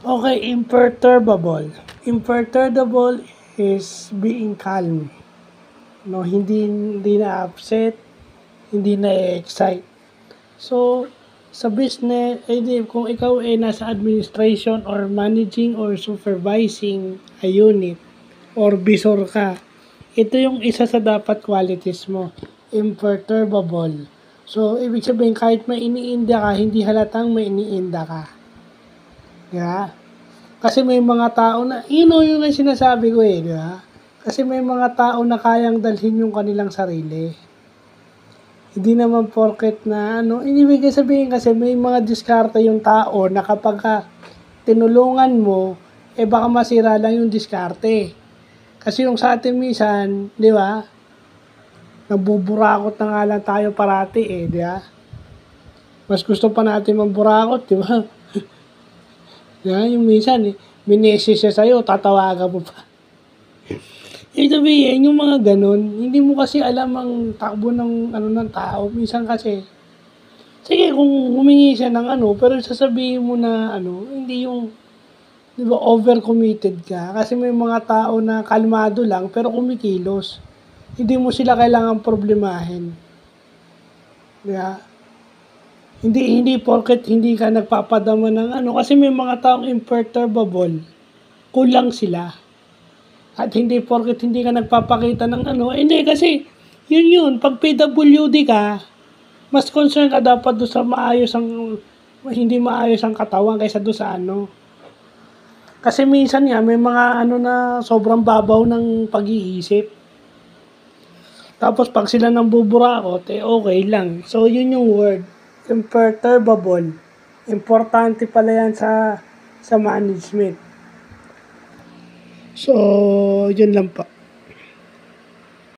Okay, imperturbable. Imperturbable is being calm. No, hindi na upset, hindi na excite. So, sa business, kung ikaw ay nasa administration or managing or supervising a unit or visor ka, ito yung isa sa dapat qualities mo, imperturbable. So, ibig sabihin, kahit may iniinda ka, hindi halatang may iniinda ka. Di ba? Kasi may mga tao na, yun ang sinasabi ko di ba? Kasi may mga tao na kayang dalhin yung kanilang sarili. Hindi naman porket na, ibig sabihin kasi may mga diskarte yung tao na kapag tinulungan mo, baka masira lang yung diskarte. Kasi yung sa atin minsan, di ba? Nabuburakot na nga lang tayo parati di ba? Mas gusto pa natin mamburakot, di ba? Yan, yung minsan minesis siya sa'yo, tatawagan mo pa. Ibig sabihin, yung mga ganun, hindi mo kasi alam ang takbo ng tao. Minsan kasi, sige, kung humingi siya ng pero sasabihin mo na hindi yung, di ba, overcommitted ka. Kasi may mga tao na kalmado lang, pero kumikilos. Hindi mo sila kailangan problemahin. Di ba? Hindi porket hindi ka nagpapadama ng kasi may mga taong imperturbable, kulang sila. At hindi porket hindi ka nagpapakita ng hindi kasi, yun, pag PWD ka, mas concern ka dapat doon sa hindi maayos ang katawan kaysa doon sa Kasi minsan nga, may mga na sobrang babaw ng pag-iisip. Tapos pag sila nang buburakot, okay lang. So, yun yung word. Imperturbable. Importante pala yan sa management. So, yun lang pa.